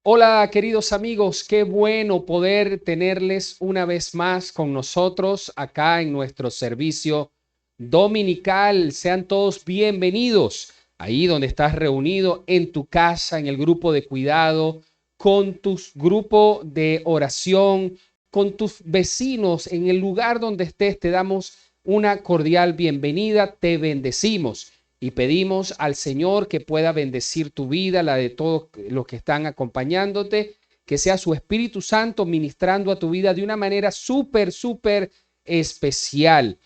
Hola queridos amigos, qué bueno poder tenerles una vez más con nosotros acá en nuestro servicio dominical. Sean todos bienvenidos ahí donde estás reunido, en tu casa, en el grupo de cuidado, con tu grupo de oración, con tus vecinos, en el lugar donde estés. Te damos una cordial bienvenida, te bendecimos. Y pedimos al Señor que pueda bendecir tu vida, la de todos los que están acompañándote, que sea su Espíritu Santo ministrando a tu vida de una manera súper especial.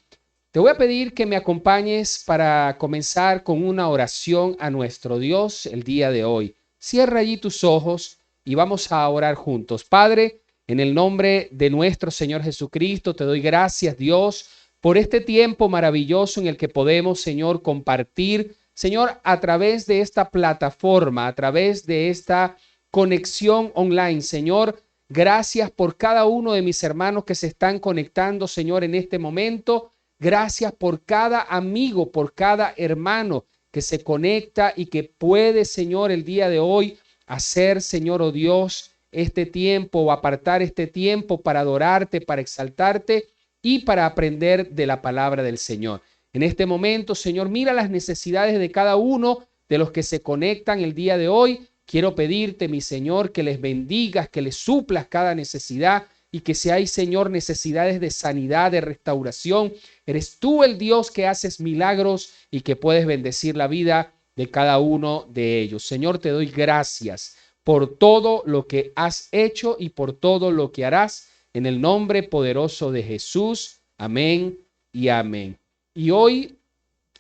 Te voy a pedir que me acompañes para comenzar con una oración a nuestro Dios el día de hoy. Cierra allí tus ojos y vamos a orar juntos. Padre, en el nombre de nuestro Señor Jesucristo, te doy gracias, Dios, por este tiempo maravilloso en el que podemos, Señor, compartir, Señor, a través de esta plataforma, a través de esta conexión online. Señor, gracias por cada uno de mis hermanos que se están conectando, Señor, en este momento. Gracias por cada amigo, por cada hermano que se conecta y que puede, Señor, el día de hoy hacer, Señor, oh Dios, este tiempo o apartar este tiempo para adorarte, para exaltarte y para aprender de la palabra del Señor. En este momento, Señor, mira las necesidades de cada uno de los que se conectan el día de hoy. Quiero pedirte, mi Señor, que les bendigas, que les suplas cada necesidad y que si hay, Señor, necesidades de sanidad, de restauración, eres tú el Dios que haces milagros y que puedes bendecir la vida de cada uno de ellos. Señor, te doy gracias por todo lo que has hecho y por todo lo que harás en el nombre poderoso de Jesús. Amén y amén. Y hoy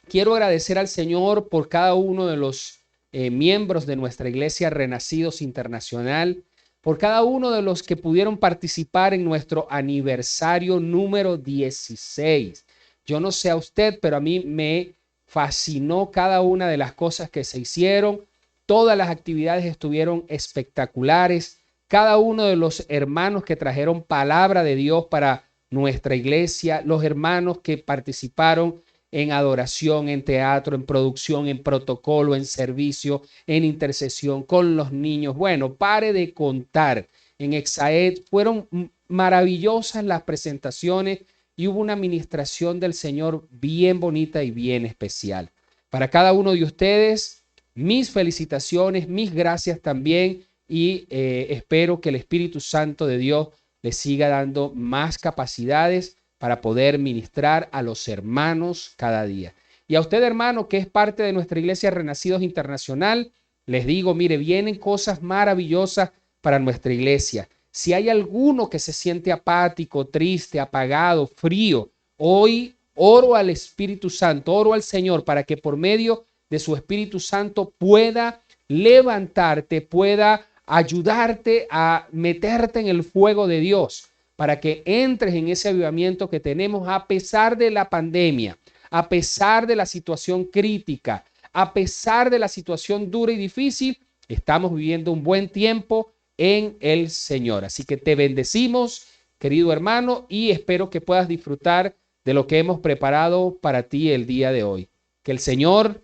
quiero agradecer al Señor por cada uno de los miembros de nuestra iglesia Renacidos Internacional, por cada uno de los que pudieron participar en nuestro aniversario número 16. Yo no sé a usted, pero a mí me fascinó cada una de las cosas que se hicieron. Todas las actividades estuvieron espectaculares. Cada uno de los hermanos que trajeron palabra de Dios para nuestra iglesia, los hermanos que participaron en adoración, en teatro, en producción, en protocolo, en servicio, en intercesión con los niños. Bueno, pare de contar. En Exaed fueron maravillosas las presentaciones y hubo una administración del Señor bien bonita y bien especial. Para cada uno de ustedes, mis felicitaciones, mis gracias también y espero que el Espíritu Santo de Dios les siga dando más capacidades para poder ministrar a los hermanos cada día. Y a usted, hermano, que es parte de nuestra iglesia Renacidos Internacional, les digo, mire, vienen cosas maravillosas para nuestra iglesia. Si hay alguno que se siente apático, triste, apagado, frío, hoy oro al Espíritu Santo, oro al Señor para que por medio de su Espíritu Santo pueda levantarte, pueda ayudarte a meterte en el fuego de Dios, para que entres en ese avivamiento que tenemos a pesar de la pandemia, a pesar de la situación crítica, a pesar de la situación dura y difícil. Estamos viviendo un buen tiempo en el Señor. Así que te bendecimos, querido hermano, y espero que puedas disfrutar de lo que hemos preparado para ti el día de hoy. Que el Señor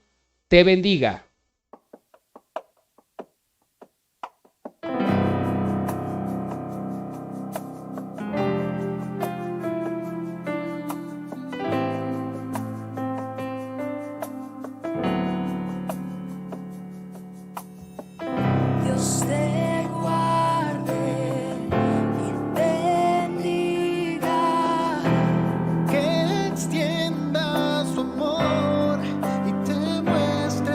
te bendiga. Dios te guarde y te bendiga, que extienda su amor y te muestre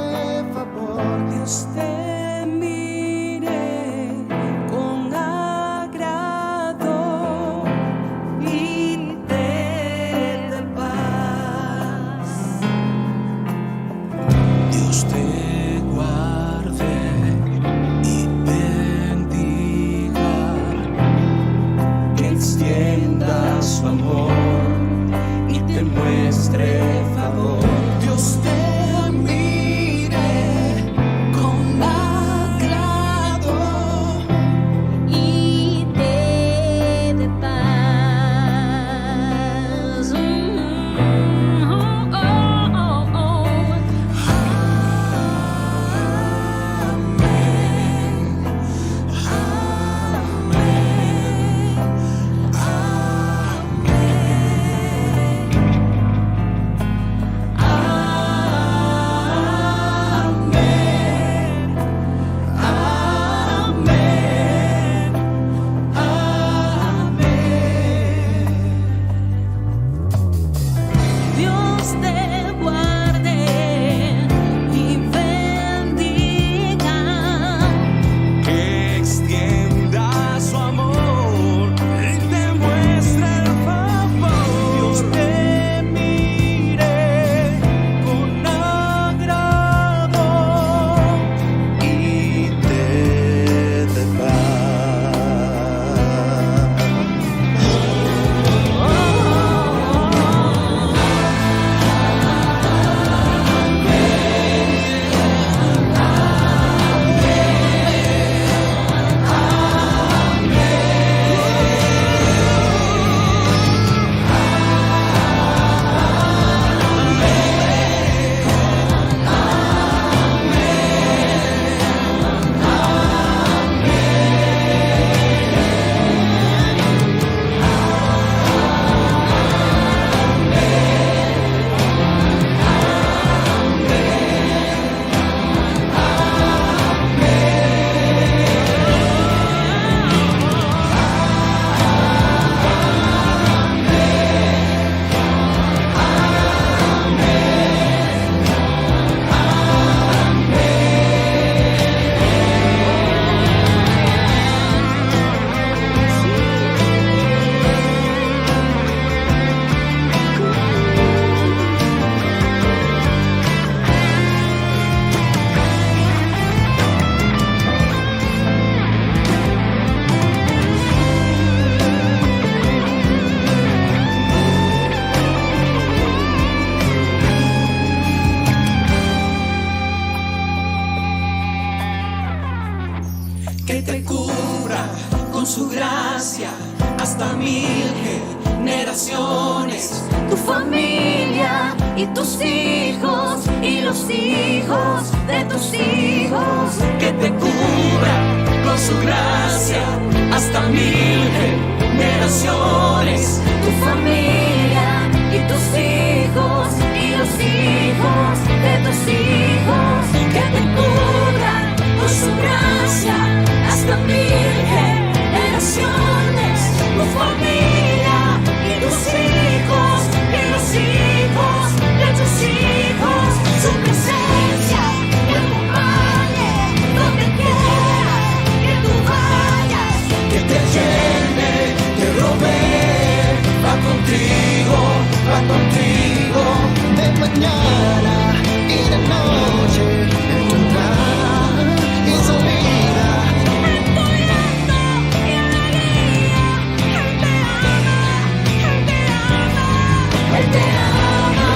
y tus hijos y los hijos de tus hijos. Que te cubra con su gracia hasta 1000 generaciones. Tu familia y tus hijos y los hijos de tus hijos. Que te cubra con su gracia hasta 1000 generaciones. Tu familia y tus hijos y los hijos de tus hijos. Su presencia te acompañe donde quieras que tú vayas. Que te llene, te rodee, va contigo, de mañana y de noche, en tu entrada y salida. En tu llanto y alegría, Él te ama, Él te ama. Él te ama,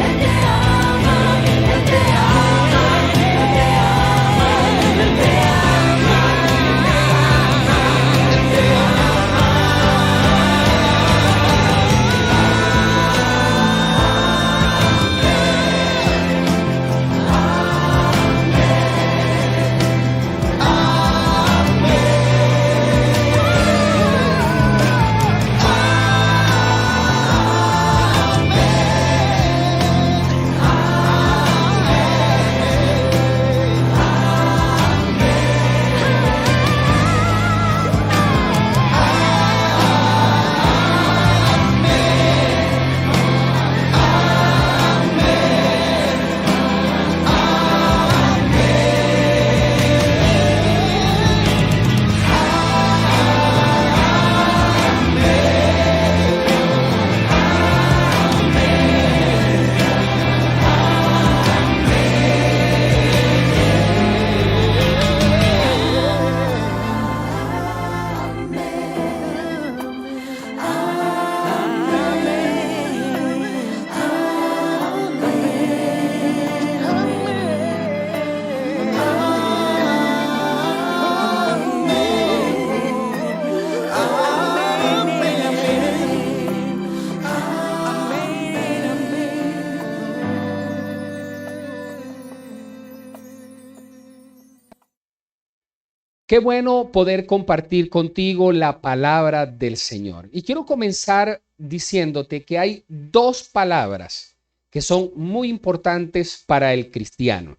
Él te ama, Él te ama, Él te ama, Él te ama, Él te Qué bueno poder compartir contigo la palabra del Señor. Y quiero comenzar diciéndote que hay dos palabras que son muy importantes para el cristiano.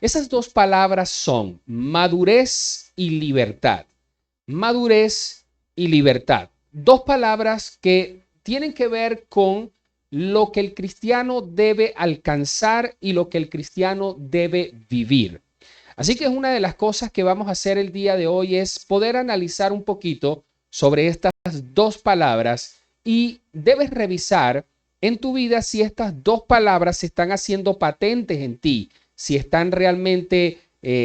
Esas dos palabras son madurez y libertad. Madurez y libertad. Dos palabras que tienen que ver con lo que el cristiano debe alcanzar y lo que el cristiano debe vivir. Así que una de las cosas que vamos a hacer el día de hoy es poder analizar un poquito sobre estas dos palabras y debes revisar en tu vida si estas dos palabras se están haciendo patentes en ti, si están realmente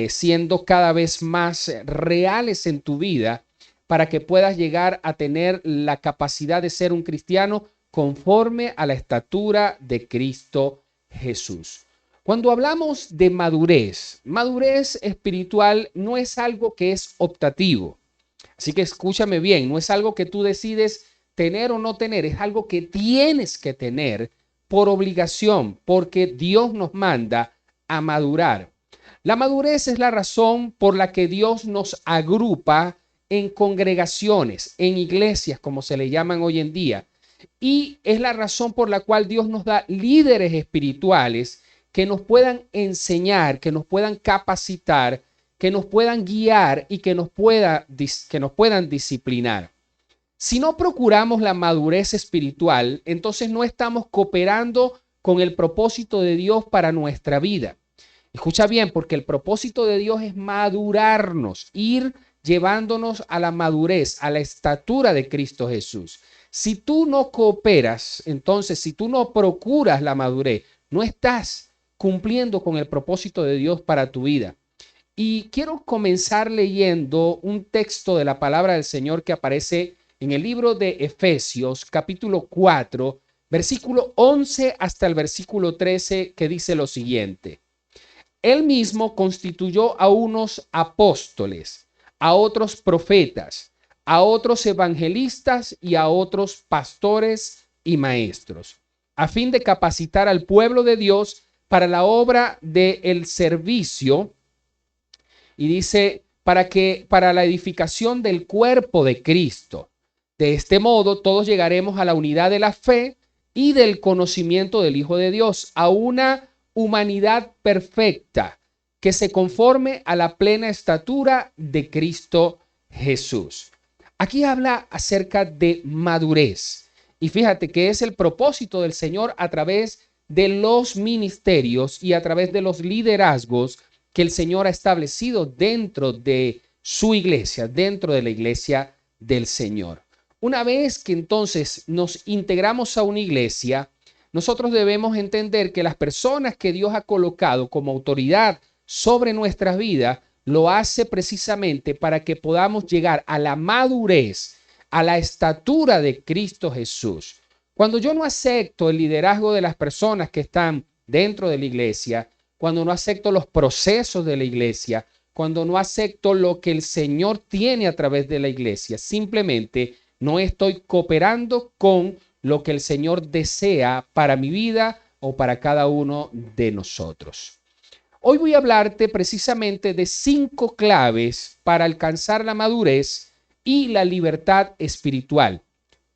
siendo cada vez más reales en tu vida para que puedas llegar a tener la capacidad de ser un cristiano conforme a la estatura de Cristo Jesús. Cuando hablamos de madurez, madurez espiritual no es algo que es optativo. Así que escúchame bien, no es algo que tú decides tener o no tener, es algo que tienes que tener por obligación, porque Dios nos manda a madurar. La madurez es la razón por la que Dios nos agrupa en congregaciones, en iglesias, como se le llaman hoy en día, y es la razón por la cual Dios nos da líderes espirituales que nos puedan enseñar, que nos puedan capacitar, que nos puedan guiar y que nos puedan disciplinar. Si no procuramos la madurez espiritual, entonces no estamos cooperando con el propósito de Dios para nuestra vida. Escucha bien, porque el propósito de Dios es madurarnos, ir llevándonos a la madurez, a la estatura de Cristo Jesús. Si tú no cooperas, entonces si tú no procuras la madurez, no estás cumpliendo con el propósito de Dios para tu vida. Y quiero comenzar leyendo un texto de la palabra del Señor que aparece en el libro de Efesios, capítulo 4, versículo 11 hasta el versículo 13, que dice lo siguiente. Él mismo constituyó a unos apóstoles, a otros profetas, a otros evangelistas y a otros pastores y maestros, a fin de capacitar al pueblo de Dios para la obra del servicio. Y dice, para la edificación del cuerpo de Cristo. De este modo, todos llegaremos a la unidad de la fe y del conocimiento del Hijo de Dios, a una humanidad perfecta que se conforme a la plena estatura de Cristo Jesús. Aquí habla acerca de madurez. Y fíjate que es el propósito del Señor a través de los ministerios y a través de los liderazgos que el Señor ha establecido dentro de su iglesia, dentro de la iglesia del Señor. Una vez que entonces nos integramos a una iglesia, nosotros debemos entender que las personas que Dios ha colocado como autoridad sobre nuestras vidas, lo hace precisamente para que podamos llegar a la madurez, a la estatura de Cristo Jesús. Cuando yo no acepto el liderazgo de las personas que están dentro de la iglesia, cuando no acepto los procesos de la iglesia, cuando no acepto lo que el Señor tiene a través de la iglesia, simplemente no estoy cooperando con lo que el Señor desea para mi vida o para cada uno de nosotros. Hoy voy a hablarte precisamente de 5 claves para alcanzar la madurez y la libertad espiritual.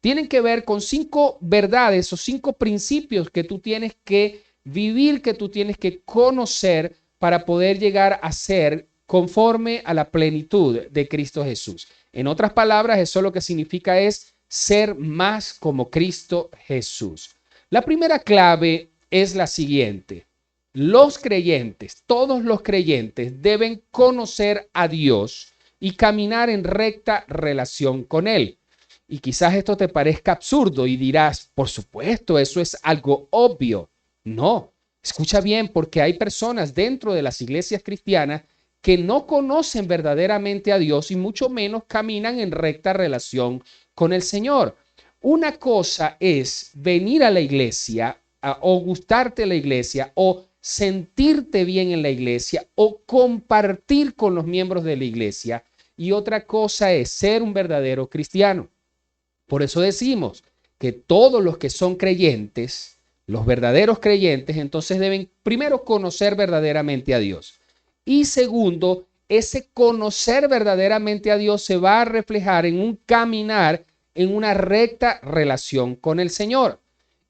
Tienen que ver con 5 verdades o 5 principios que tú tienes que vivir, que tú tienes que conocer para poder llegar a ser conforme a la plenitud de Cristo Jesús. En otras palabras, eso lo que significa es ser más como Cristo Jesús. La primera clave es la siguiente. Los creyentes, todos los creyentes deben conocer a Dios y caminar en recta relación con Él. Y quizás esto te parezca absurdo y dirás, por supuesto, eso es algo obvio. No, escucha bien, porque hay personas dentro de las iglesias cristianas que no conocen verdaderamente a Dios y mucho menos caminan en recta relación con el Señor. Una cosa es venir a la iglesia o gustarte la iglesia o sentirte bien en la iglesia o compartir con los miembros de la iglesia, y otra cosa es ser un verdadero cristiano. Por eso decimos que todos los que son creyentes, los verdaderos creyentes, entonces deben primero conocer verdaderamente a Dios. Y segundo, ese conocer verdaderamente a Dios se va a reflejar en un caminar en una recta relación con el Señor.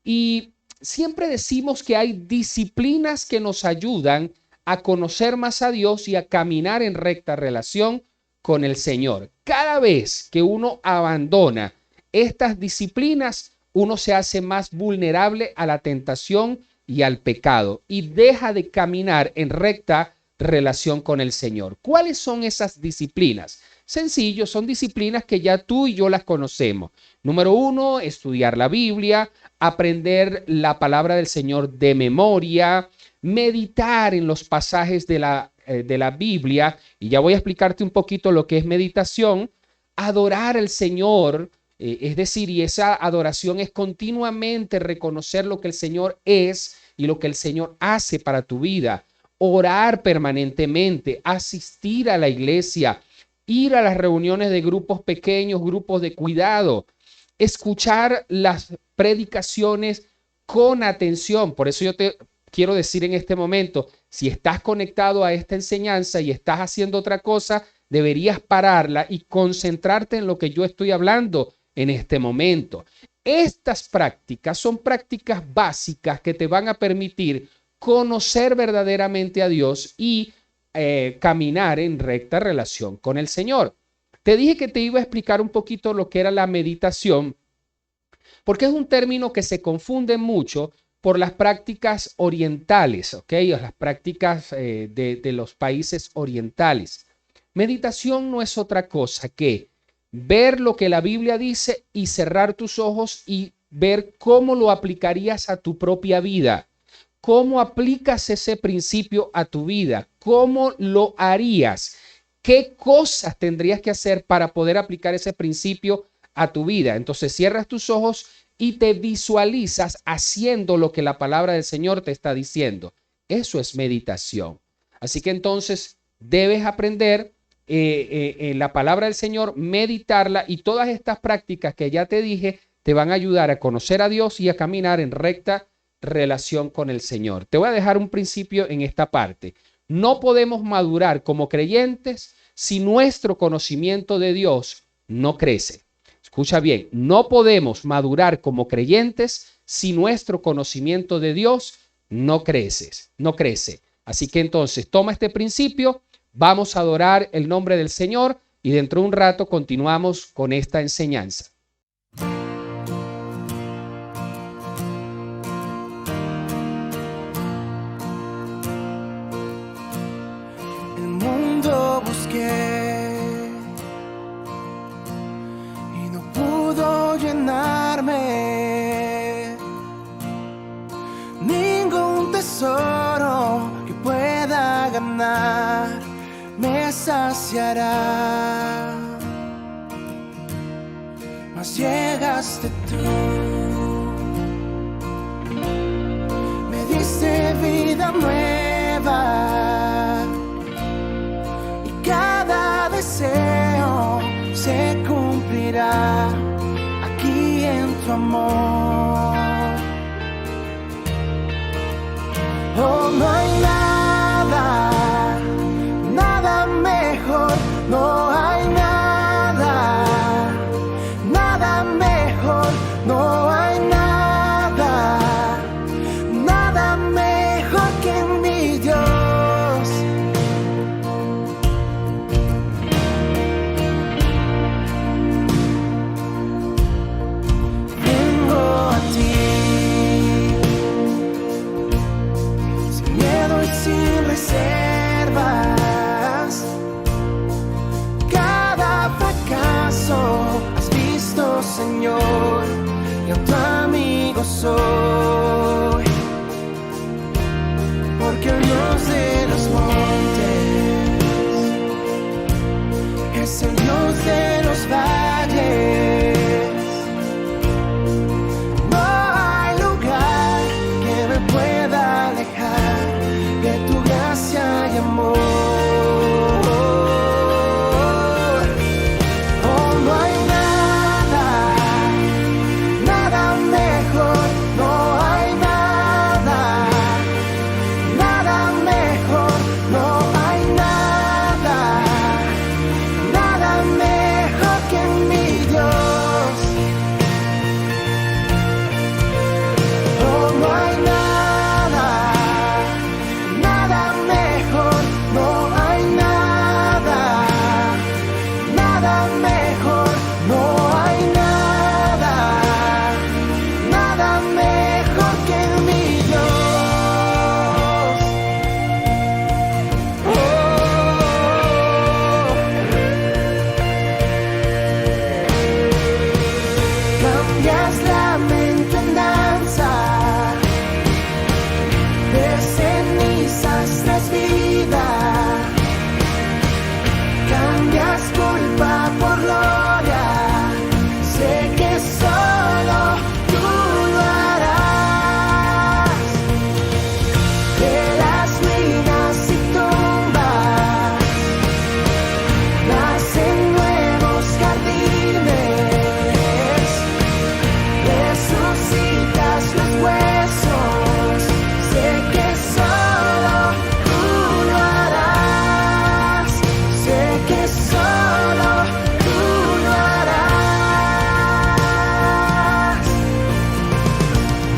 Y siempre decimos que hay disciplinas que nos ayudan a conocer más a Dios y a caminar en recta relación con el Señor. Cada vez que uno abandona estas disciplinas, uno se hace más vulnerable a la tentación y al pecado y deja de caminar en recta relación con el Señor. ¿Cuáles son esas disciplinas? Sencillo, son disciplinas que ya tú y yo las conocemos. Número 1, estudiar la Biblia, aprender la palabra del Señor de memoria, meditar en los pasajes de la Biblia, y ya voy a explicarte un poquito lo que es meditación, adorar al Señor, es decir, y esa adoración es continuamente reconocer lo que el Señor es y lo que el Señor hace para tu vida, orar permanentemente, asistir a la iglesia, ir a las reuniones de grupos pequeños, grupos de cuidado, escuchar las predicaciones con atención. Por eso yo te quiero decir en este momento, si estás conectado a esta enseñanza y estás haciendo otra cosa, deberías pararla y concentrarte en lo que yo estoy hablando en este momento. Estas prácticas son prácticas básicas que te van a permitir conocer verdaderamente a Dios y caminar en recta relación con el Señor. Te dije que te iba a explicar un poquito lo que era la meditación, porque es un término que se confunde mucho por las prácticas orientales, ¿ok? O las prácticas de los países orientales. Meditación no es otra cosa que ver lo que la Biblia dice y cerrar tus ojos y ver cómo lo aplicarías a tu propia vida. ¿Cómo aplicas ese principio a tu vida? ¿Cómo lo harías? ¿Qué cosas tendrías que hacer para poder aplicar ese principio a tu vida? Entonces cierras tus ojos y te visualizas haciendo lo que la palabra del Señor te está diciendo. Eso es meditación. Así que entonces debes aprender la palabra del Señor, meditarla, y todas estas prácticas que ya te dije te van a ayudar a conocer a Dios y a caminar en recta relación con el Señor. Te voy a dejar un principio en esta parte. No podemos madurar como creyentes si nuestro conocimiento de Dios no crece. Escucha bien, no podemos madurar como creyentes si nuestro conocimiento de Dios no crece. Así que entonces toma este principio, vamos a adorar el nombre del Señor y dentro de un rato continuamos con esta enseñanza. El mundo busqué y no pudo llenarme. Ningún tesoro que pueda ganar me saciará. Mas llegaste tú, me diste vida nueva y cada deseo se cumplirá aquí en tu amor. Oh, no hay nada, nada mejor, no hay nada, nada mejor, no hay nada, nada mejor que mi Dios. Vengo a ti sin miedo y sin reservas. Cada fracaso has visto, Señor, y a tu amigo soy. Porque el Dios de los montes es el Dios de los valles. No hay lugar que me pueda alejar de tu gracia y amor. Oh, no hay nada, nada mejor, no hay nada, nada mejor, no hay nada, nada mejor que mi Dios. Oh, no hay nada, nada mejor, no hay nada, nada mejor, no hay nada, nada mejor que mi Dios. Oh, cambias lamento en danza, de cenizas tras vida, cambias culpa por gloria, sé que solo tú lo harás. De las ruinas y tumbas nacen nuevos jardines, resucitas los huesos, sé que solo tú lo harás, sé que solo tú lo harás.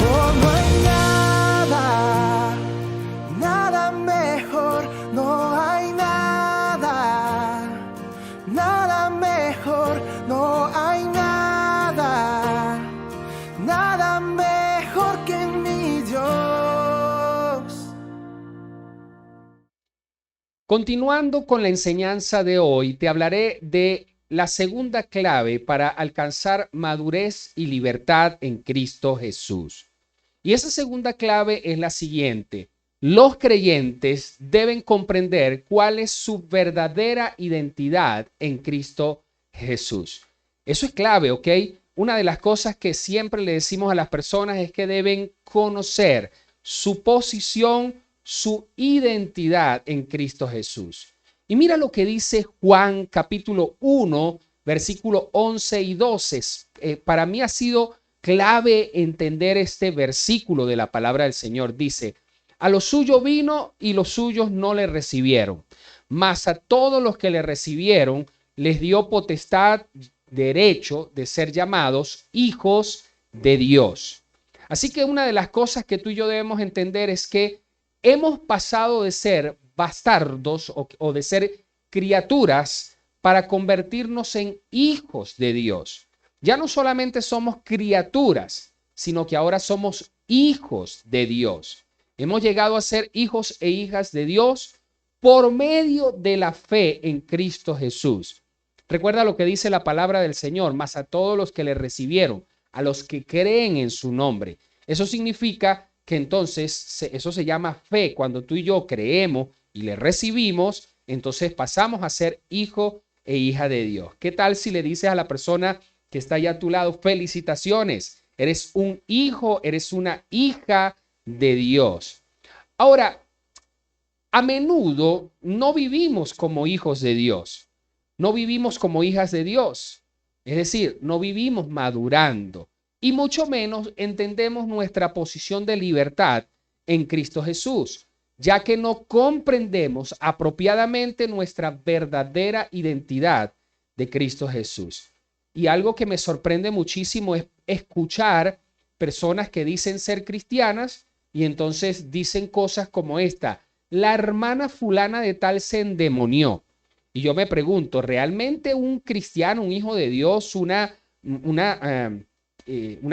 Oh, no hay nada, nada mejor, no hay nada, nada mejor, no hay nada, nada mejor que mi Dios. Continuando con la enseñanza de hoy, te hablaré de la segunda clave para alcanzar madurez y libertad en Cristo Jesús. Y esa segunda clave es la siguiente: los creyentes deben comprender cuál es su verdadera identidad en Cristo Jesús. Eso es clave, ¿ok? Una de las cosas que siempre le decimos a las personas es que deben conocer su posición, su identidad en Cristo Jesús. Y mira lo que dice Juan capítulo 1, versículo 11 y 12. Para mí ha sido clave entender este versículo de la palabra del Señor. Dice, a lo suyo vino y los suyos no le recibieron, mas a todos los que le recibieron les dio potestad, derecho de ser llamados hijos de Dios. Así que una de las cosas que tú y yo debemos entender es que hemos pasado de ser bastardos o de ser criaturas para convertirnos en hijos de Dios. Ya no solamente somos criaturas, sino que ahora somos hijos de Dios. Hemos llegado a ser hijos e hijas de Dios por medio de la fe en Cristo Jesús. Recuerda lo que dice la palabra del Señor, mas a todos los que le recibieron, a los que creen en su nombre. Eso significa que entonces eso se llama fe. Cuando tú y yo creemos y le recibimos, entonces pasamos a ser hijo e hija de Dios. ¿Qué tal si le dices a la persona que está allá a tu lado, felicitaciones, eres un hijo, eres una hija de Dios? Ahora, a menudo no vivimos como hijos de Dios, no vivimos como hijas de Dios, es decir, no vivimos madurando y mucho menos entendemos nuestra posición de libertad en Cristo Jesús, ya que no comprendemos apropiadamente nuestra verdadera identidad de Cristo Jesús. Y algo que me sorprende muchísimo es escuchar personas que dicen ser cristianas y entonces dicen cosas como esta: la hermana fulana de tal se endemonió. Y yo me pregunto, ¿realmente un cristiano, un hijo de Dios, una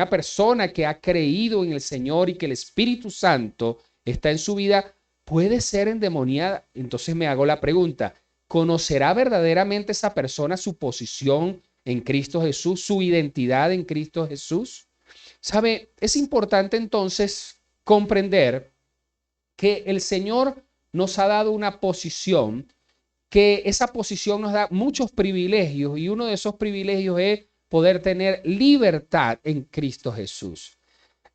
persona que ha creído en el Señor y que el Espíritu Santo está en su vida, puede ser endemoniada? Entonces me hago la pregunta, ¿conocerá verdaderamente esa persona su posición en Cristo Jesús, su identidad en Cristo Jesús? ¿Sabe? Es importante entonces comprender que el Señor nos ha dado una posición, que esa posición nos da muchos privilegios y uno de esos privilegios es poder tener libertad en Cristo Jesús.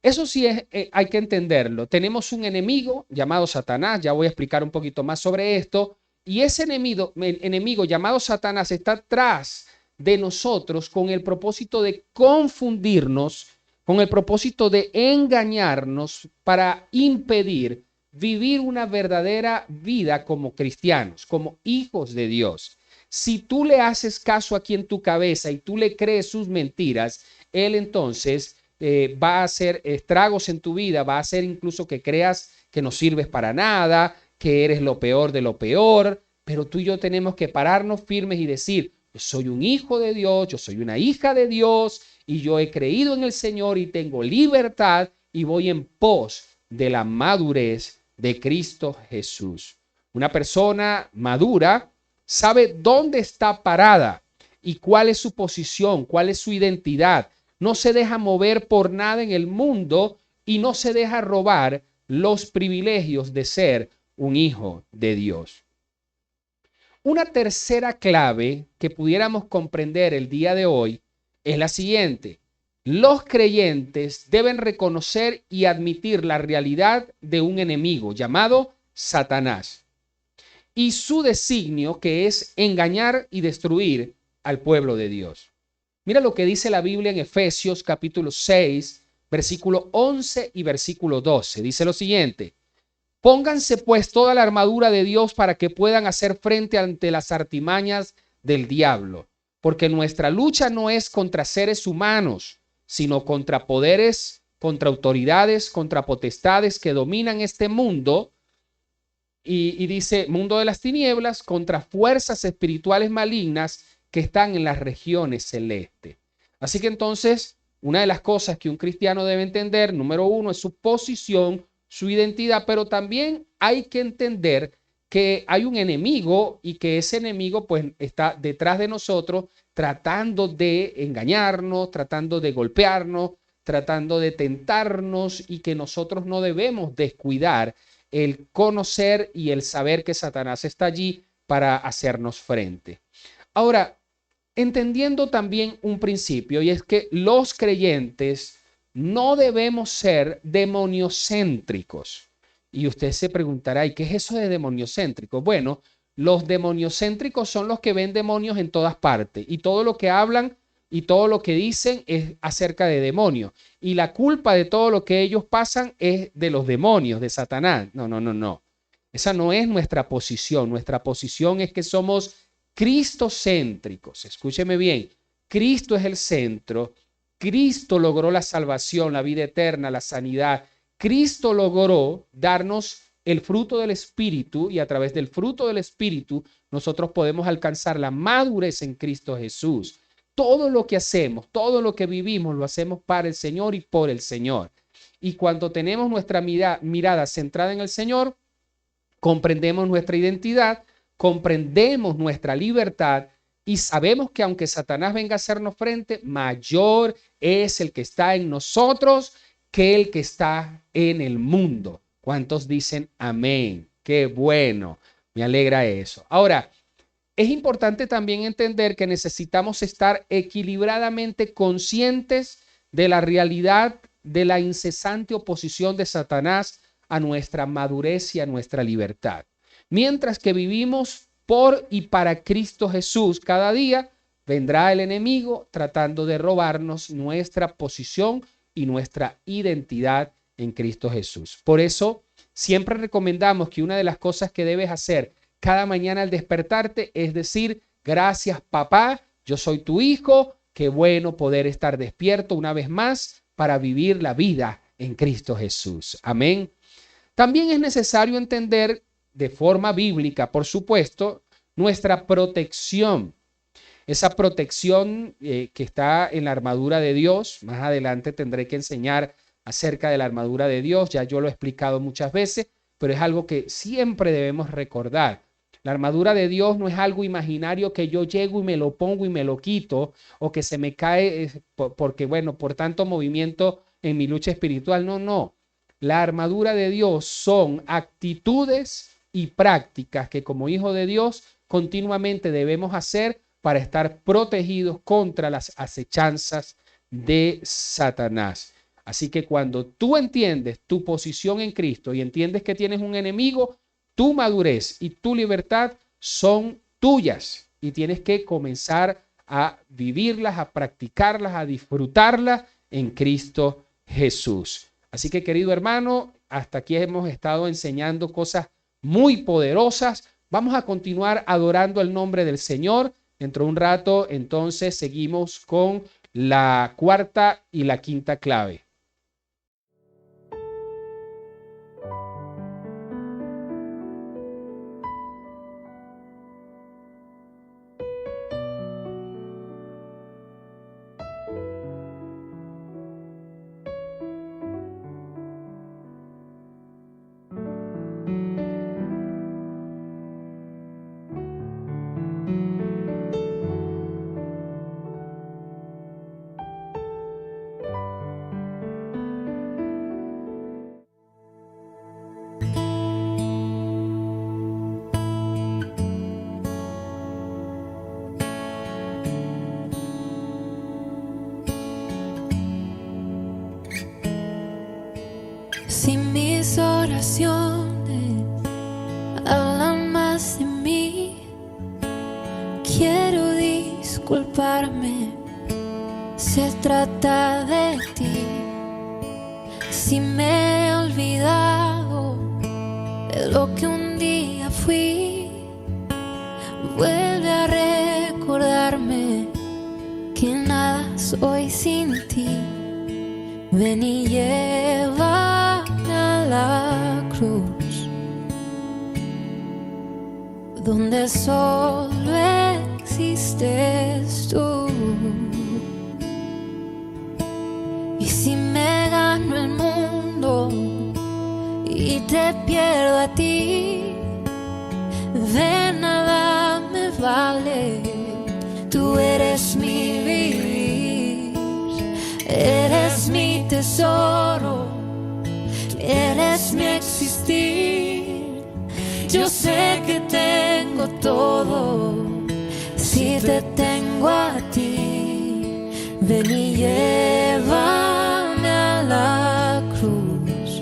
Eso sí hay que entenderlo. Tenemos un enemigo llamado Satanás, ya voy a explicar un poquito más sobre esto, y ese enemigo llamado Satanás está atrás de nosotros con el propósito de confundirnos, con el propósito de engañarnos para impedir vivir una verdadera vida como cristianos, como hijos de Dios. Si tú le haces caso aquí en tu cabeza y tú le crees sus mentiras, él entonces va a hacer estragos en tu vida, va a hacer incluso que creas que no sirves para nada, que eres lo peor de lo peor, pero tú y yo tenemos que pararnos firmes y decir, yo soy un hijo de Dios, yo soy una hija de Dios y yo he creído en el Señor y tengo libertad y voy en pos de la madurez de Cristo Jesús. Una persona madura sabe dónde está parada y cuál es su posición, cuál es su identidad. No se deja mover por nada en el mundo y no se deja robar los privilegios de ser un hijo de Dios. Una tercera clave que pudiéramos comprender el día de hoy es la siguiente. Los creyentes deben reconocer y admitir la realidad de un enemigo llamado Satanás y su designio, que es engañar y destruir al pueblo de Dios. Mira lo que dice la Biblia en Efesios capítulo 6, versículo 11 y versículo 12. Dice lo siguiente: pónganse pues toda la armadura de Dios para que puedan hacer frente ante las artimañas del diablo, porque nuestra lucha no es contra seres humanos, sino contra poderes, contra autoridades, contra potestades que dominan este mundo. Y dice, mundo de las tinieblas, contra fuerzas espirituales malignas que están en las regiones celestes. Así que entonces, una de las cosas que un cristiano debe entender, número uno, es su posición, su identidad, pero también hay que entender que hay un enemigo y que ese enemigo pues está detrás de nosotros tratando de engañarnos, tratando de golpearnos, tratando de tentarnos y que nosotros no debemos descuidar el conocer y el saber que Satanás está allí para hacernos frente. Ahora, entendiendo también un principio, y es que los creyentes no debemos ser demoniocéntricos. Y usted se preguntará, ¿y qué es eso de demoniocéntrico? Bueno, Los demoniocéntricos son los que ven demonios en todas partes y todo lo que hablan y todo lo que dicen es acerca de demonios. Y la culpa de todo lo que ellos pasan es de los demonios, de Satanás. No, no, no, no. Esa no es nuestra posición. Nuestra posición es que somos cristocéntricos. Escúcheme bien. Cristo es el centro. Cristo logró la salvación, la vida eterna, la sanidad. Cristo logró darnos el fruto del Espíritu y a través del fruto del Espíritu nosotros podemos alcanzar la madurez en Cristo Jesús. Todo lo que hacemos, todo lo que vivimos, lo hacemos para el Señor y por el Señor. Y cuando tenemos nuestra mirada centrada en el Señor, comprendemos nuestra identidad, comprendemos nuestra libertad y sabemos que aunque Satanás venga a hacernos frente, mayor es el que está en nosotros que el que está en el mundo. ¿Cuántos dicen amén? Qué bueno, me alegra eso. Ahora, es importante también entender que necesitamos estar equilibradamente conscientes de la realidad de la incesante oposición de Satanás a nuestra madurez y a nuestra libertad. Mientras que vivimos por y para Cristo Jesús, cada día vendrá el enemigo tratando de robarnos nuestra posición y nuestra identidad en Cristo Jesús. Por eso, siempre recomendamos que una de las cosas que debes hacer cada mañana al despertarte es decir, gracias papá, yo soy tu hijo, qué bueno poder estar despierto una vez más para vivir la vida en Cristo Jesús. Amén. También es necesario entender de forma bíblica, por supuesto, nuestra protección. Esa protección que está en la armadura de Dios. Más adelante tendré que enseñar acerca de la armadura de Dios. Ya yo lo he explicado muchas veces, pero es algo que siempre debemos recordar. La armadura de Dios no es algo imaginario que yo llego y me lo pongo y me lo quito o que se me cae porque, bueno, por tanto movimiento en mi lucha espiritual. No, no. La armadura de Dios son actitudes y prácticas que como hijo de Dios continuamente debemos hacer para estar protegidos contra las acechanzas de Satanás. Así que cuando tú entiendes tu posición en Cristo y entiendes que tienes un enemigo, tu madurez y tu libertad son tuyas y tienes que comenzar a vivirlas, a practicarlas, a disfrutarlas en Cristo Jesús. Así que, querido hermano, hasta aquí hemos estado enseñando cosas muy poderosas. Vamos a continuar adorando el nombre del Señor. Dentro de un rato, entonces, seguimos con la cuarta y la quinta clave. Si mis oraciones hablan más de mí, quiero disculparme. Se trata de ti. Si me he olvidado de lo que un día fui, vuelve a recordarme que nada soy sin ti. Ven y llévame a la cruz, donde solo existes tú. Y si me gano el mundo y te pierdo a ti, de nada me vale. Tú eres mi vivir, eres mi tesoro, eres mi existir. Yo sé que tengo todo si te tengo a ti. Ven y llévame a la cruz,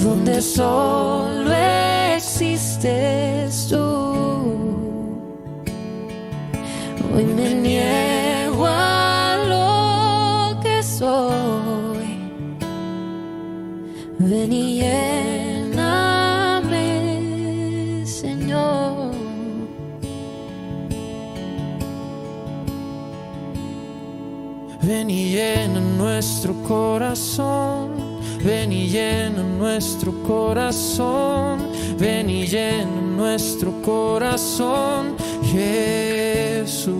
donde solo existes existes tú. Hoy me niego a lo que soy. Ven y lléname, Señor. Ven y llena nuestro corazón, ven y llena nuestro corazón, ven y llena nuestro corazón, Jesús.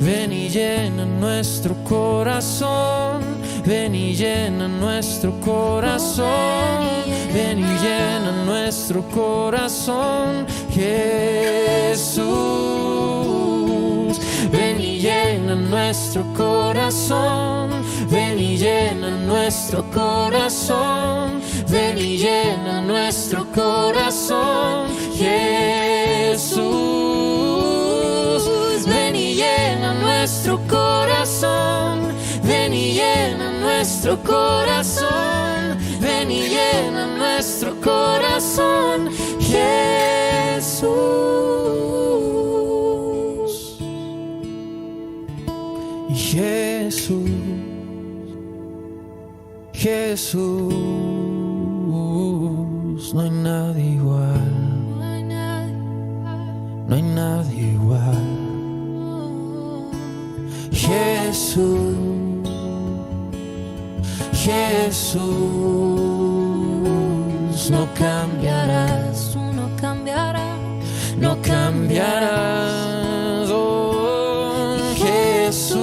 Ven y llena nuestro corazón, ven y llena nuestro corazón, ven y llena nuestro corazón, Jesús. Ven y llena nuestro corazón, ven y llena nuestro corazón, ven y llena nuestro corazón, Jesús. Ven y llena nuestro corazón, ven y llena nuestro corazón, ven y llena nuestro corazón, Jesús. Jesús, Jesús, no hay nadie igual, no hay nadie igual. Jesús, Jesús, no cambiarás, Tú no cambiarás. no cambiarás, oh Jesús,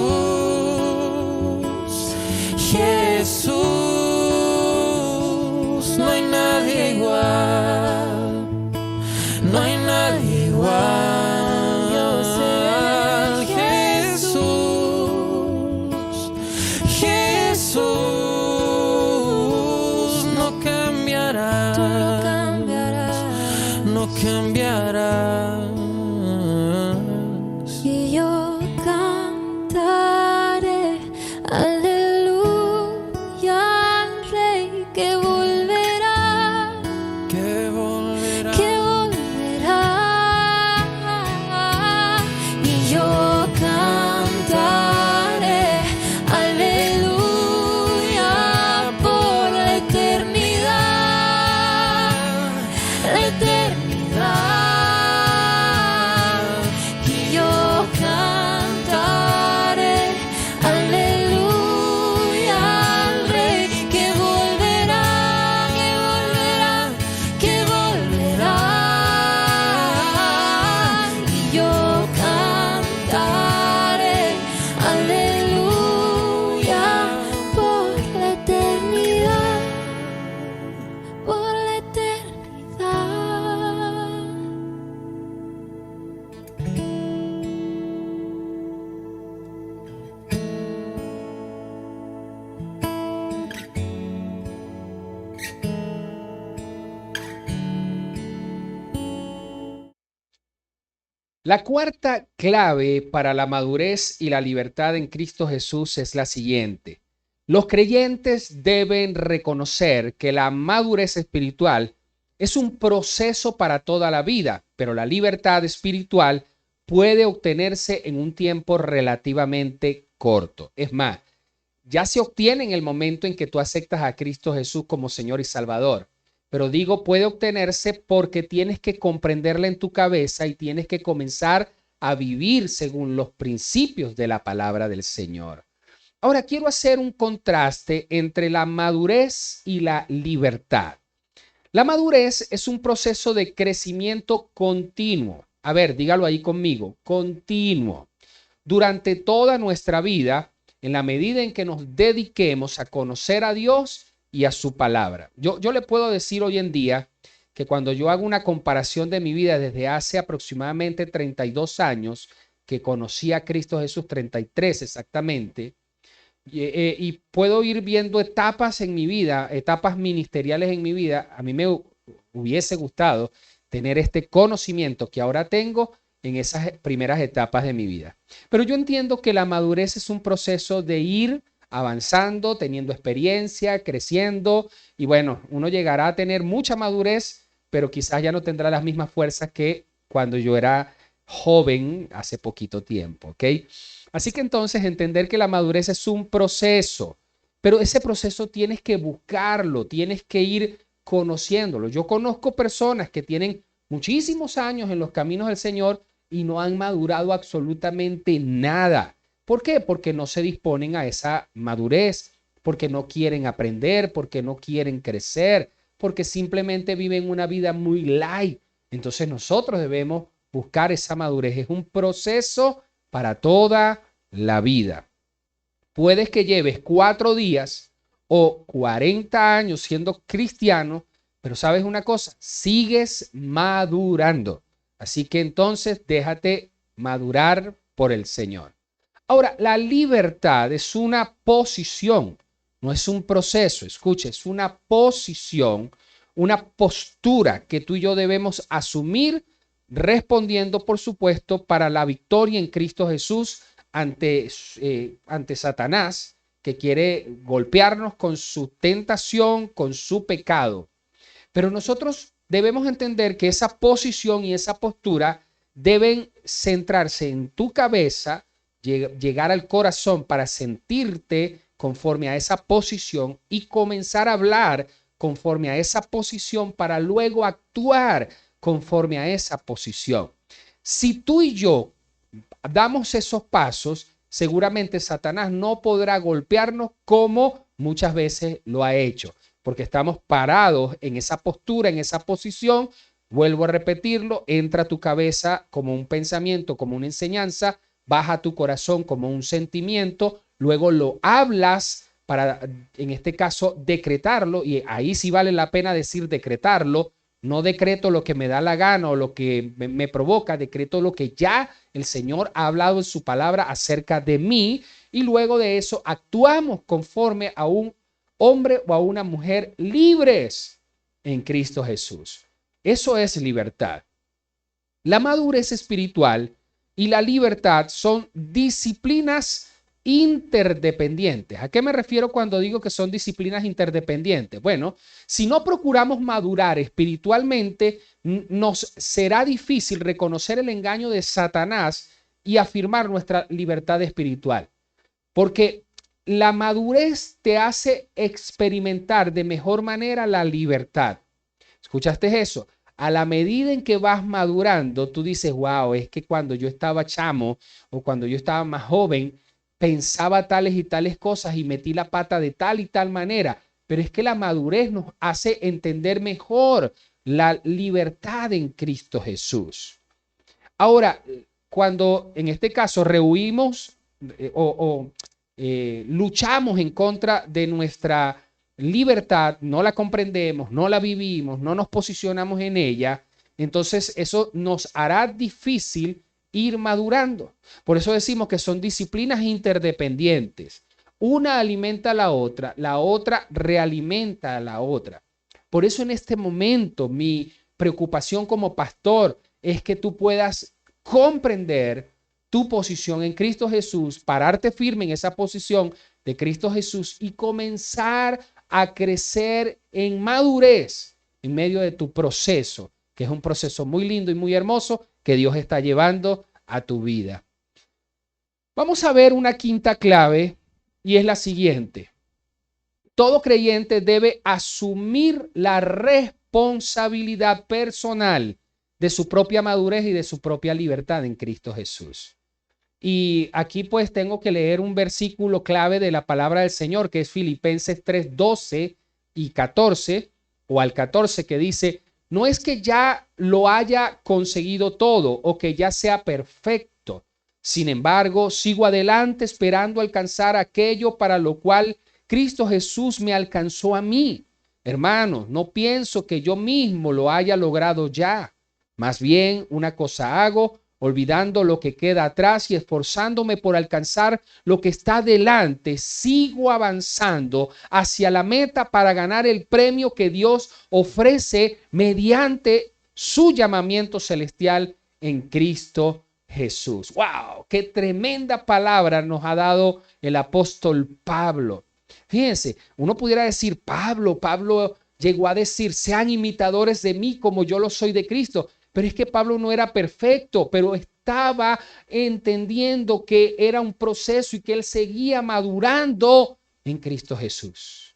Jesús, no hay nadie igual, no hay nadie igual. Jesús, Jesús, no cambiarás, Tú no cambiarás. no cambiarás. Y yo cantaré aleluya al Rey que volverá, Que volverá, que volverá. Y yo cantaré aleluya por la eternidad, la eternidad. Y yo cantaré aleluya al Rey que volverá, que volverá, que volverá. Y yo cantaré aleluya por la eternidad, por la eternidad. La cuarta clave para la madurez y la libertad en Cristo Jesús es la siguiente. Los creyentes deben reconocer que la madurez espiritual es un proceso para toda la vida, pero la libertad espiritual puede obtenerse en un tiempo relativamente corto. Es más, ya se obtiene en el momento en que tú aceptas a Cristo Jesús como Señor y Salvador. Pero digo, puede obtenerse porque tienes que comprenderla en tu cabeza y tienes que comenzar a vivir según los principios de la palabra del Señor. Ahora quiero hacer un contraste entre la madurez y la libertad. La madurez es un proceso de crecimiento continuo. A ver, dígalo ahí conmigo, continuo. Durante toda nuestra vida, en la medida en que nos dediquemos a conocer a Dios y a su palabra. Yo le puedo decir hoy en día que cuando yo hago una comparación de mi vida desde hace aproximadamente 32 años, que conocí a Cristo Jesús, 33 exactamente, y puedo ir viendo etapas en mi vida, etapas ministeriales en mi vida. A mí me hubiese gustado tener este conocimiento que ahora tengo en esas primeras etapas de mi vida. Pero yo entiendo que la madurez es un proceso de ir avanzando, teniendo experiencia, creciendo, y bueno, uno llegará a tener mucha madurez pero quizás ya no tendrá las mismas fuerzas que cuando yo era joven hace poquito tiempo, ¿ok? Así que entonces entender que la madurez es un proceso, pero ese proceso tienes que buscarlo, tienes que ir conociéndolo. Yo conozco personas que tienen muchísimos años en los caminos del Señor y no han madurado absolutamente nada. ¿Por qué? Porque no se disponen a esa madurez, porque no quieren aprender, porque no quieren crecer, porque simplemente viven una vida muy light. Entonces nosotros debemos buscar esa madurez. Es un proceso para toda la vida. Puedes que lleves 4 días o 40 años siendo cristiano, pero sabes una cosa, sigues madurando. Así que entonces déjate madurar por el Señor. Ahora, la libertad es una posición, no es un proceso. Escuche, es una posición, una postura que tú y yo debemos asumir respondiendo, por supuesto, para la victoria en Cristo Jesús ante Satanás, que quiere golpearnos con su tentación, con su pecado. Pero nosotros debemos entender que esa posición y esa postura deben centrarse en tu cabeza, llegar al corazón para sentirte conforme a esa posición y comenzar a hablar conforme a esa posición para luego actuar conforme a esa posición. Si tú y yo damos esos pasos, seguramente Satanás no podrá golpearnos como muchas veces lo ha hecho, porque estamos parados en esa postura, en esa posición. Vuelvo a repetirlo, entra a tu cabeza como un pensamiento, como una enseñanza, baja a tu corazón como un sentimiento, luego lo hablas para, en este caso, decretarlo, y ahí sí vale la pena decir decretarlo. No decreto lo que me da la gana o lo que me provoca, decreto lo que ya el Señor ha hablado en su palabra acerca de mí, y luego de eso actuamos conforme a un hombre o a una mujer libres en Cristo Jesús. Eso es libertad. La madurez espiritual y la libertad son disciplinas interdependientes. ¿A qué me refiero cuando digo que son disciplinas interdependientes? Bueno, si no procuramos madurar espiritualmente, nos será difícil reconocer el engaño de Satanás y afirmar nuestra libertad espiritual. Porque la madurez te hace experimentar de mejor manera la libertad. ¿Escuchaste eso? A la medida en que vas madurando, tú dices, wow, es que cuando yo estaba chamo o cuando yo estaba más joven, pensaba tales y tales cosas y metí la pata de tal y tal manera. Pero es que la madurez nos hace entender mejor la libertad en Cristo Jesús. Ahora, cuando en este caso rehuimos luchamos en contra de nuestra libertad, no la comprendemos, no la vivimos, no nos posicionamos en ella, entonces eso nos hará difícil ir madurando. Por eso decimos que son disciplinas interdependientes. Una alimenta a la otra realimenta a la otra. Por eso en este momento mi preocupación como pastor es que tú puedas comprender tu posición en Cristo Jesús, pararte firme en esa posición de Cristo Jesús y comenzar a crecer en madurez en medio de tu proceso, que es un proceso muy lindo y muy hermoso que Dios está llevando a tu vida. Vamos a ver una quinta clave y es la siguiente. Todo creyente debe asumir la responsabilidad personal de su propia madurez y de su propia libertad en Cristo Jesús. Y aquí pues tengo que leer un versículo clave de la palabra del Señor, que es Filipenses 3:12 y 14, o al 14, que dice: no es que ya lo haya conseguido todo o que ya sea perfecto. Sin embargo, sigo adelante esperando alcanzar aquello para lo cual Cristo Jesús me alcanzó a mí. Hermanos, no pienso que yo mismo lo haya logrado ya. Más bien, una cosa hago, olvidando lo que queda atrás y esforzándome por alcanzar lo que está delante, sigo avanzando hacia la meta para ganar el premio que Dios ofrece mediante su llamamiento celestial en Cristo Jesús. ¡Wow! ¡Qué tremenda palabra nos ha dado el apóstol Pablo! Fíjense, uno pudiera decir, Pablo llegó a decir, sean imitadores de mí como yo lo soy de Cristo. Pero es que Pablo no era perfecto, pero estaba entendiendo que era un proceso y que él seguía madurando en Cristo Jesús.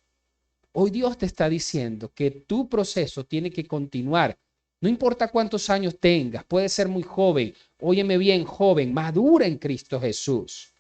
Hoy Dios te está diciendo que tu proceso tiene que continuar. No importa cuántos años tengas, puedes ser muy joven, óyeme bien, joven, madura en Cristo Jesús.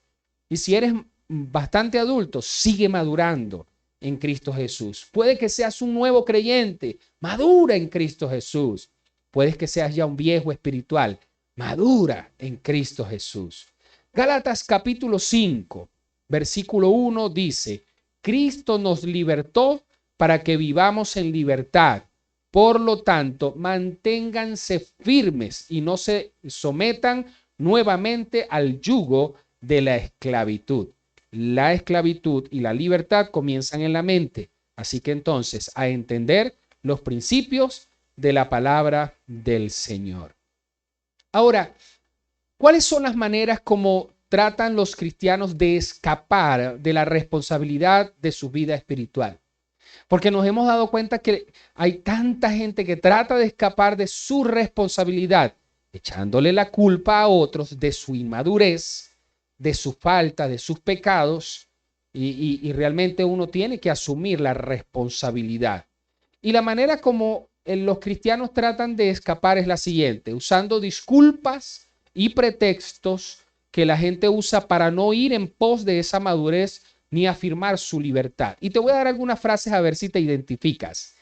Y si eres bastante adulto, sigue madurando en Cristo Jesús. Puede que seas un nuevo creyente, madura en Cristo Jesús. Puedes que seas ya un viejo espiritual, madura en Cristo Jesús. Gálatas capítulo 5, versículo 1 dice, Cristo nos libertó para que vivamos en libertad. Por lo tanto, manténganse firmes y no se sometan nuevamente al yugo de la esclavitud. La esclavitud y la libertad comienzan en la mente. Así que entonces, a entender los principios de la palabra del Señor. Ahora, ¿cuáles son las maneras como tratan los cristianos de escapar de la responsabilidad de su vida espiritual? Porque nos hemos dado cuenta que hay tanta gente que trata de escapar de su responsabilidad, echándole la culpa a otros de su inmadurez, de su falta, de sus pecados, y realmente uno tiene que asumir la responsabilidad. Y la manera como los cristianos tratan de escapar es la siguiente, usando disculpas y pretextos que la gente usa para no ir en pos de esa madurez ni afirmar su libertad. Y te voy a dar algunas frases a ver si te identificas.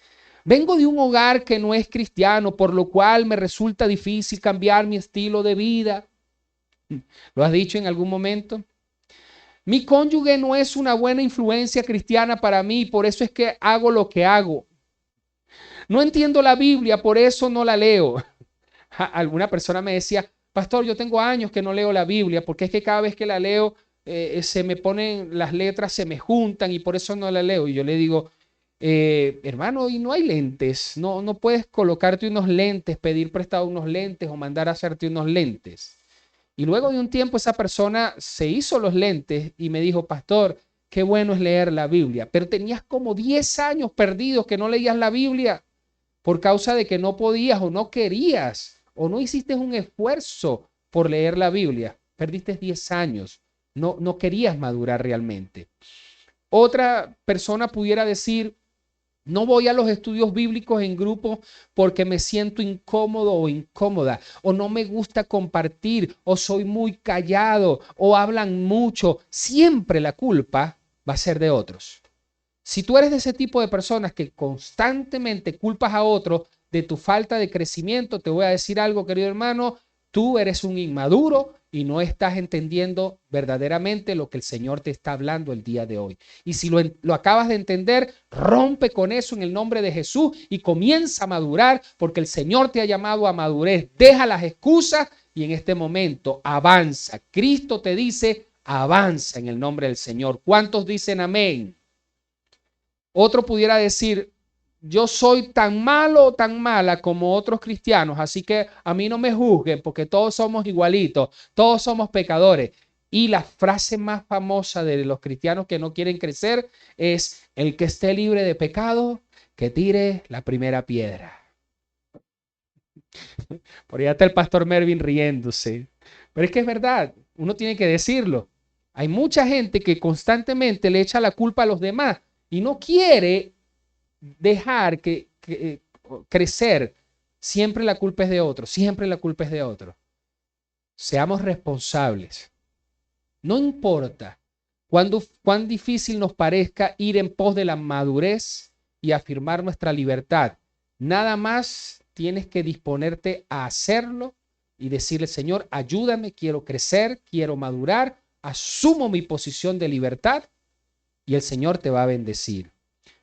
Vengo de un hogar que no es cristiano, por lo cual me resulta difícil cambiar mi estilo de vida. ¿Lo has dicho en algún momento? Mi cónyuge no es una buena influencia cristiana para mí, por eso es que hago lo que hago. No entiendo la Biblia, por eso no la leo. Alguna persona me decía, pastor, yo tengo años que no leo la Biblia, porque es que cada vez que la leo, se me ponen las letras, se me juntan y por eso no la leo. Y yo le digo, hermano, y no hay lentes, no puedes colocarte unos lentes, pedir prestado unos lentes o mandar a hacerte unos lentes. Y luego de un tiempo esa persona se hizo los lentes y me dijo, pastor, qué bueno es leer la Biblia, pero tenías como 10 años perdidos que no leías la Biblia por causa de que no podías o no querías o no hiciste un esfuerzo por leer la Biblia. Perdiste 10 años. No querías madurar realmente. Otra persona pudiera decir, no voy a los estudios bíblicos en grupo porque me siento incómodo o incómoda, o no me gusta compartir, o soy muy callado, o hablan mucho. Siempre la culpa va a ser de otros. Si tú eres de ese tipo de personas que constantemente culpas a otros de tu falta de crecimiento, te voy a decir algo, querido hermano, tú eres un inmaduro y no estás entendiendo verdaderamente lo que el Señor te está hablando el día de hoy. Y si lo acabas de entender, rompe con eso en el nombre de Jesús y comienza a madurar porque el Señor te ha llamado a madurez. Deja las excusas y en este momento avanza. Cristo te dice, avanza en el nombre del Señor. ¿Cuántos dicen amén? Otro pudiera decir, yo soy tan malo o tan mala como otros cristianos, así que a mí no me juzguen porque todos somos igualitos, todos somos pecadores. Y la frase más famosa de los cristianos que no quieren crecer es, el que esté libre de pecado, que tire la primera piedra. Por allá está el pastor Mervin riéndose. Pero es que es verdad, uno tiene que decirlo. Hay mucha gente que constantemente le echa la culpa a los demás y no quiere dejar que crecer. Siempre la culpa es de otro, siempre la culpa es de otro. Seamos responsables. No importa cuán difícil nos parezca ir en pos de la madurez y afirmar nuestra libertad. Nada más tienes que disponerte a hacerlo y decirle, Señor, ayúdame, quiero crecer, quiero madurar, asumo mi posición de libertad y el Señor te va a bendecir.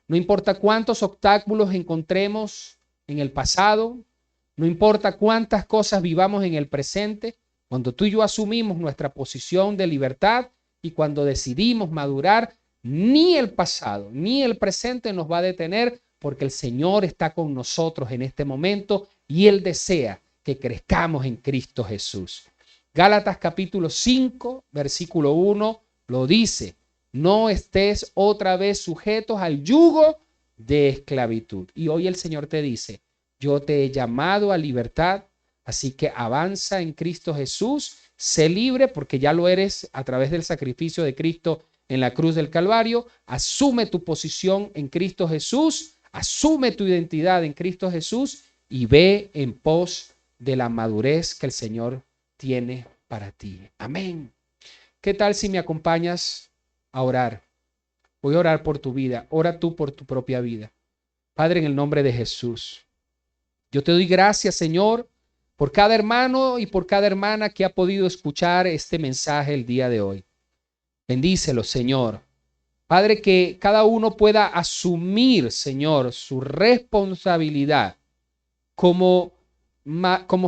No importa cuántos obstáculos encontremos en el pasado, no importa cuántas cosas vivamos en el presente, cuando tú y yo asumimos nuestra posición de libertad y cuando decidimos madurar, ni el pasado ni el presente nos va a detener porque el Señor está con nosotros en este momento y Él desea que crezcamos en Cristo Jesús. Gálatas capítulo 5, versículo 1 lo dice. No estés otra vez sujetos al yugo de esclavitud. Y hoy el Señor te dice, yo te he llamado a libertad, así que avanza en Cristo Jesús, sé libre porque ya lo eres a través del sacrificio de Cristo en la cruz del Calvario, asume tu posición en Cristo Jesús, asume tu identidad en Cristo Jesús y ve en pos de la madurez que el Señor tiene para ti. Amén. ¿Qué tal si me acompañas a orar? Voy a orar por tu vida. Ora tú por tu propia vida. Padre, en el nombre de Jesús, yo te doy gracias, Señor, por cada hermano y por cada hermana que ha podido escuchar este mensaje el día de hoy. Bendícelo, Señor. Padre, que cada uno pueda asumir, Señor, su responsabilidad como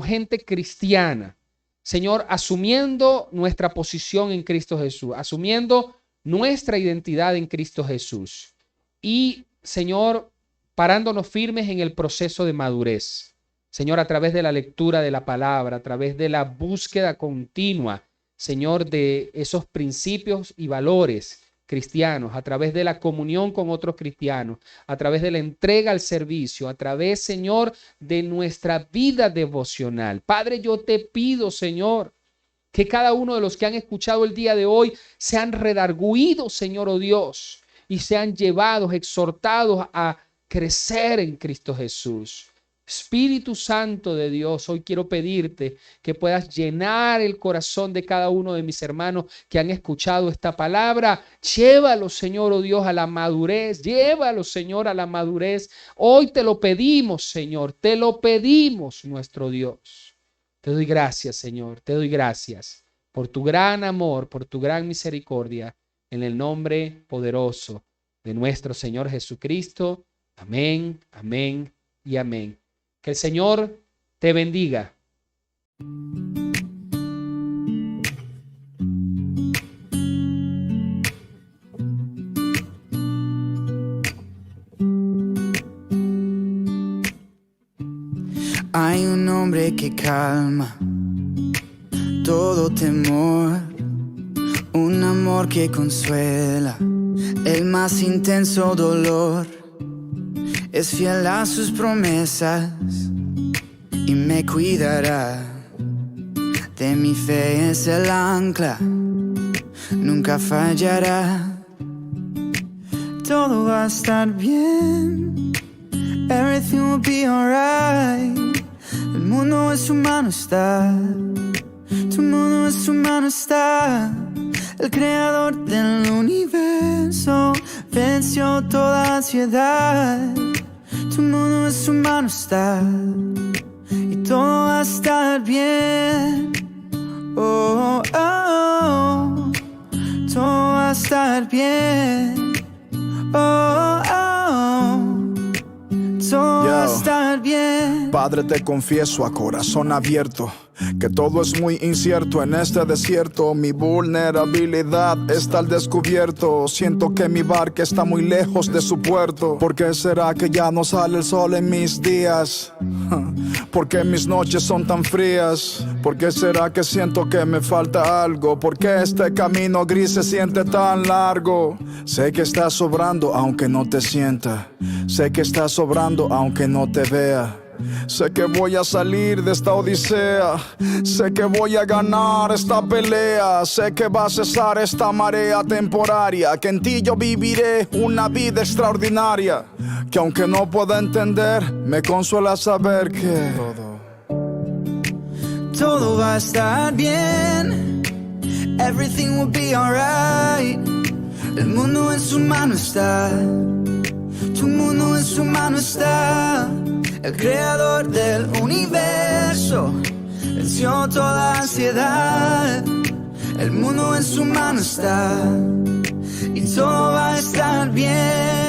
gente cristiana. Señor, asumiendo nuestra posición en Cristo Jesús, asumiendo nuestra identidad en Cristo Jesús. Y, Señor, parándonos firmes en el proceso de madurez. Señor, a través de la lectura de la palabra, a través de la búsqueda continua, Señor, de esos principios y valores cristianos, a través de la comunión con otros cristianos, a través de la entrega al servicio, a través, Señor, de nuestra vida devocional. Padre, yo te pido, Señor, que cada uno de los que han escuchado el día de hoy sean redarguidos, Señor, oh Dios, y sean llevados, exhortados a crecer en Cristo Jesús. Espíritu Santo de Dios, hoy quiero pedirte que puedas llenar el corazón de cada uno de mis hermanos que han escuchado esta palabra. Llévalos, Señor, oh Dios, a la madurez. Llévalos, Señor, a la madurez. Hoy te lo pedimos, Señor. Te lo pedimos, nuestro Dios. Te doy gracias, Señor. Te doy gracias por tu gran amor, por tu gran misericordia. En el nombre poderoso de nuestro Señor Jesucristo. Amén, amén y amén. Que el Señor te bendiga. Hay un hombre que calma todo temor, un amor que consuela el más intenso dolor. Es fiel a sus promesas y me cuidará. De mi fe es el ancla, nunca fallará. Todo va a estar bien, everything will be alright. El mundo en su mano está, tu mundo en su mano está. El creador del universo venció toda ansiedad. Tu mundo en su mano está y todo va a estar bien. Oh, oh, oh. Todo va a estar bien. Oh, oh, oh. Todo va a estar bien. Padre, te confieso a corazón abierto que todo es muy incierto en este desierto. Mi vulnerabilidad está al descubierto. Siento que mi barca está muy lejos de su puerto. ¿Por qué será que ya no sale el sol en mis días? ¿Por qué mis noches son tan frías? ¿Por qué será que siento que me falta algo? ¿Por qué este camino gris se siente tan largo? Sé que estás sobrando aunque no te sienta. Sé que estás sobrando aunque no te vea. Sé que voy a salir de esta odisea. Sé que voy a ganar esta pelea. Sé que va a cesar esta marea temporaria. Que en ti yo viviré una vida extraordinaria. Que aunque no pueda entender, me consuela saber que todo va a estar bien. Everything will be alright. El mundo en su mano está. Tu mundo en su mano está. El creador del universo venció toda ansiedad. El mundo en su mano está y todo va a estar bien.